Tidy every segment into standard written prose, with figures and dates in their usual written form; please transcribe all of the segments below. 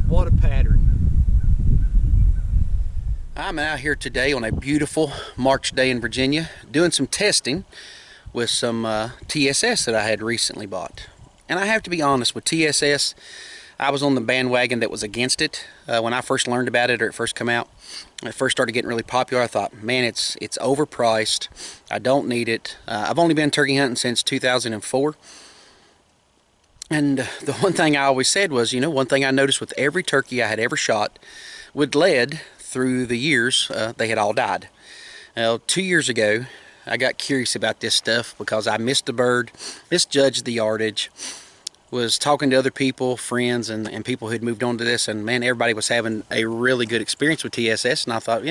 What a pattern. I'm out here today on a beautiful March day in Virginia doing some testing with some TSS that I had recently bought. And I have to be honest, with TSS, I was on the bandwagon that was against it. When I first learned about it, or it first come out, when it first started getting really popular, I thought, man, it's overpriced. I don't need it. I've only been turkey hunting since 2004. And the one thing I always said was, one thing I noticed with every turkey I had ever shot with lead through the years, they had all died. Now, 2 years ago, I got curious about this stuff because I missed a bird, misjudged the yardage, was talking to other people, friends, and people who'd moved on to this, and man, everybody was having a really good experience with TSS, and I thought,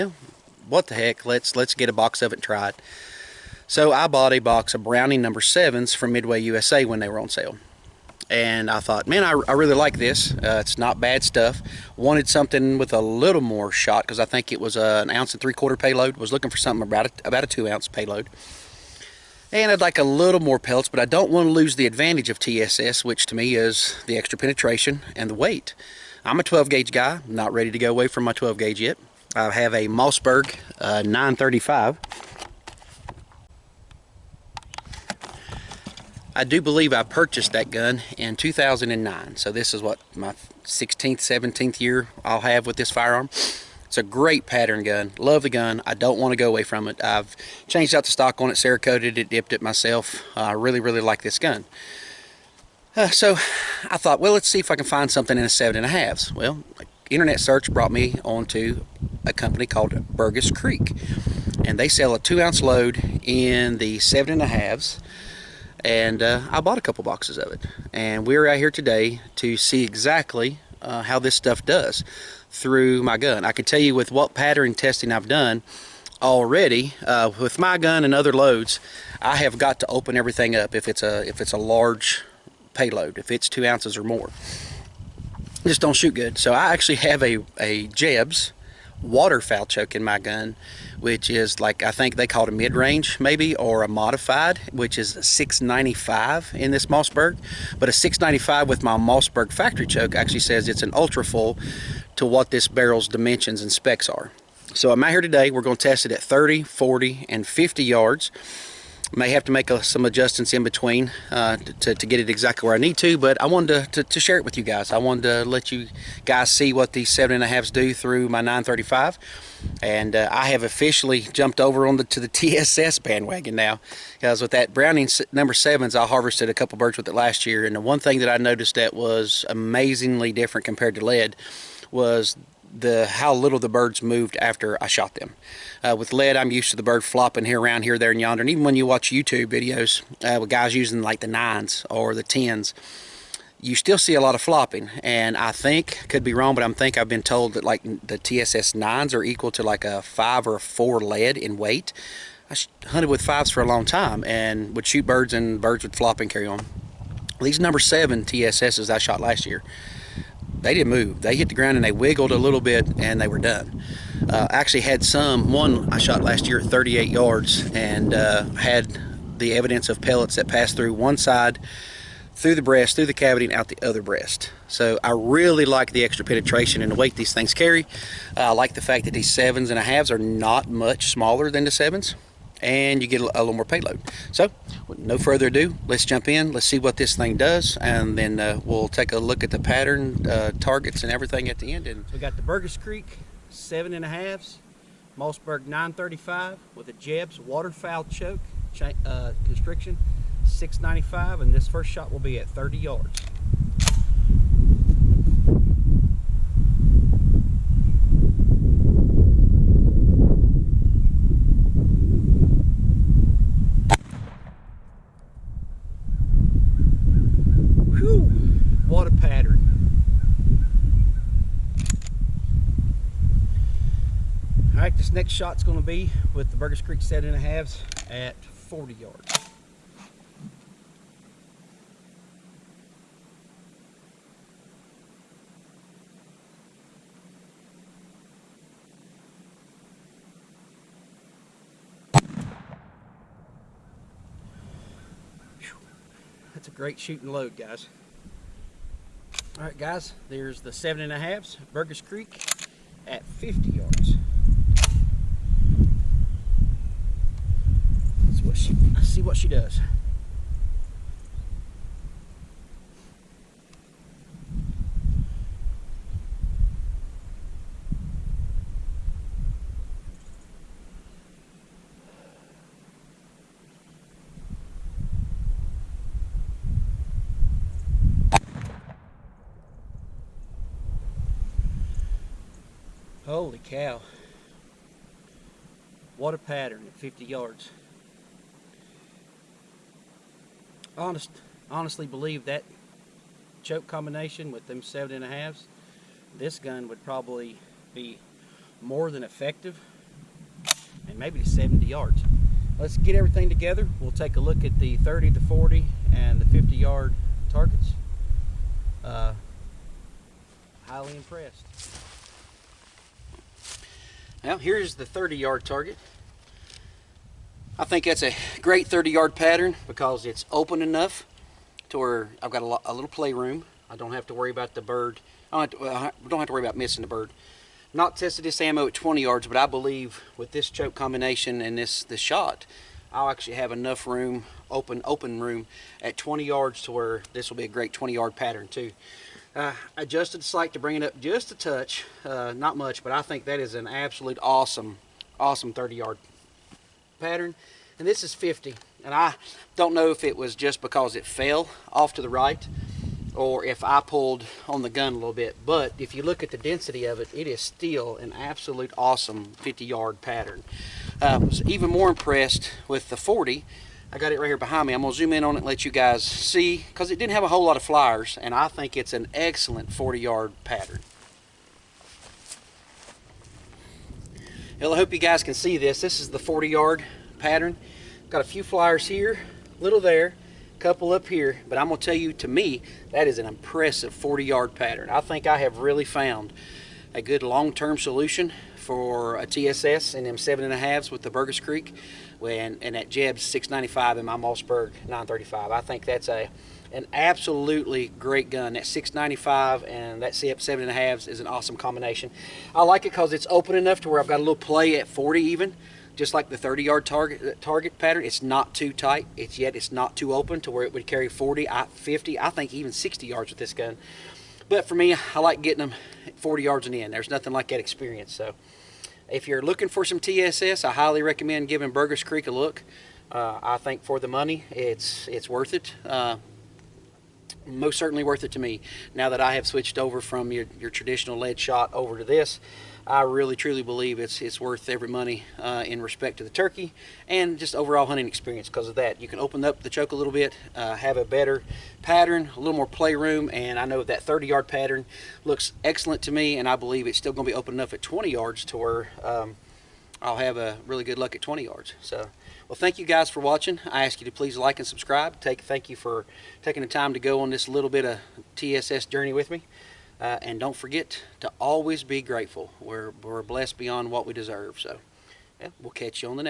what the heck, let's get a box of it and try it. So I bought a box of Browning number 7s from Midway USA when they were on sale. And I thought, man, I really like this. It's not bad stuff. Wanted something with a little more shot because I think it was an 1.75 ounce payload. Was looking for something about a 2 ounce payload. And I'd like a little more pellets, but I don't want to lose the advantage of TSS, which to me is the extra penetration and the weight. I'm a 12 gauge guy, not ready to go away from my 12 gauge yet. I have a Mossberg 935. I do believe I purchased that gun in 2009, so this is what, my 16th, 17th year I'll have with this firearm. It's a great pattern gun. Love the gun. I don't want to go away from it. I've changed out the stock on it, Cerakoted it, dipped it myself. I really like this gun. So I thought, well, let's see if I can find something in a 7.5s. Well, internet search brought me onto a company called Burgess Creek, and they sell a 2 ounce load in the 7.5s. And I bought a couple boxes of it, and we're out here today to see exactly how this stuff does through my gun. I can tell you with what pattern testing I've done already with my gun and other loads, I have got to open everything up if it's a large payload, if it's 2 ounces or more. Just don't shoot good. So I actually have a Jeb's waterfowl choke in my gun, which is like, I think they call it a mid-range maybe, or a modified, which is 695 in this Mossberg. But a 695 with my Mossberg factory choke actually says it's an ultra full to what this barrel's dimensions and specs are. So I'm out here today. We're going to test it at 30, 40, and 50 yards. May have to make some adjustments in between to get it exactly where I need to, but I wanted to share it with you guys. I wanted to let you guys see what these 7.5s do through my 935, and I have officially jumped over to the TSS bandwagon now, because with that Browning number 7s, I harvested a couple birds with it last year, and the one thing that I noticed that was amazingly different compared to lead was how little the birds moved after I shot them. With lead, I'm used to the bird flopping here, around here, there, and yonder. And even when you watch YouTube videos with guys using like the 9s or the 10s, you still see a lot of flopping. And I think, could be wrong, but I've been told that like the TSS 9s are equal to like a 5 or a 4 lead in weight. I hunted with 5s for a long time and would shoot birds, and birds would flop and carry on. These number 7 TSSs I shot last year, they didn't move. They hit the ground and they wiggled a little bit and they were done. Actually had one I shot last year at 38 yards and had the evidence of pellets that passed through one side, through the breast, through the cavity, and out the other breast. So I really like the extra penetration and the weight these things carry. I like the fact that these 7.5s are not much smaller than the 7s, and you get a little more payload. So with no further ado, let's jump in, let's see what this thing does, and then we'll take a look at the pattern, targets, and everything at the end. And we got the Burgess Creek 7.5s, Mossberg 935 with a Jeb's waterfowl choke constriction 695, and this first shot will be at 30 yards. What a pattern. All right, this next shot's going to be with the Burgess Creek 7.5s at 40 yards. That's a great shooting load, guys. All right, guys, there's the 7.5s, Burgess Creek at 50 yards. Let's see what she does. Holy cow. What a pattern at 50 yards. Honestly believe that choke combination with them 7.5s, this gun would probably be more than effective, and maybe to 70 yards. Let's get everything together. We'll take a look at the 30, the 40, and the 50-yard targets. Highly impressed. Now here's the 30-yard target. I think that's a great 30-yard pattern because it's open enough to where I've got a little playroom. I don't have to worry about the bird. I don't have to worry about missing the bird. Not tested this ammo at 20 yards, but I believe with this choke combination and this shot, I'll actually have enough room, open room at 20 yards to where this will be a great 20-yard pattern too. Adjusted the sight to bring it up just a touch, not much, but I think that is an absolute awesome 30-yard pattern. And this is 50, and I don't know if it was just because it fell off to the right or if I pulled on the gun a little bit, but if you look at the density of it, it is still an absolute awesome 50-yard pattern. I was even more impressed with the 40. I got it right here behind me. I'm going to zoom in on it and let you guys see, because it didn't have a whole lot of flyers, and I think it's an excellent 40-yard pattern. Well, I hope you guys can see this. This is the 40-yard pattern. Got a few flyers here, little there, couple up here, but I'm going to tell you, to me, that is an impressive 40-yard pattern. I think I have really found a good long-term solution for a TSS and them 7.5s with the Burgess Creek, and that Jeb's 695 and my Mossberg 935. I think that's an absolutely great gun. That 695 and that 7.5s is an awesome combination. I like it because it's open enough to where I've got a little play at 40 even, just like the 30-yard target pattern. It's not too tight, yet it's not too open to where it would carry 40, 50, I think even 60 yards with this gun. But for me, I like getting them 40 yards and in. There's nothing like that experience. So if you're looking for some TSS, I highly recommend giving Burgess Creek a look. I think for the money, it's worth it. Most certainly worth it to me. Now that I have switched over from your traditional lead shot over to this, I really truly believe it's worth every money in respect to the turkey and just overall hunting experience. Because of that, you can open up the choke a little bit, have a better pattern, a little more playroom, and I know that 30-yard pattern looks excellent to me, and I believe it's still going to be open enough at 20 yards to where I'll have a really good luck at 20 yards. So, well, thank you guys for watching. I ask you to please like and subscribe. Thank you for taking the time to go on this little bit of TSS journey with me. And don't forget to always be grateful. We're blessed beyond what we deserve. So, yeah, we'll catch you on the next one.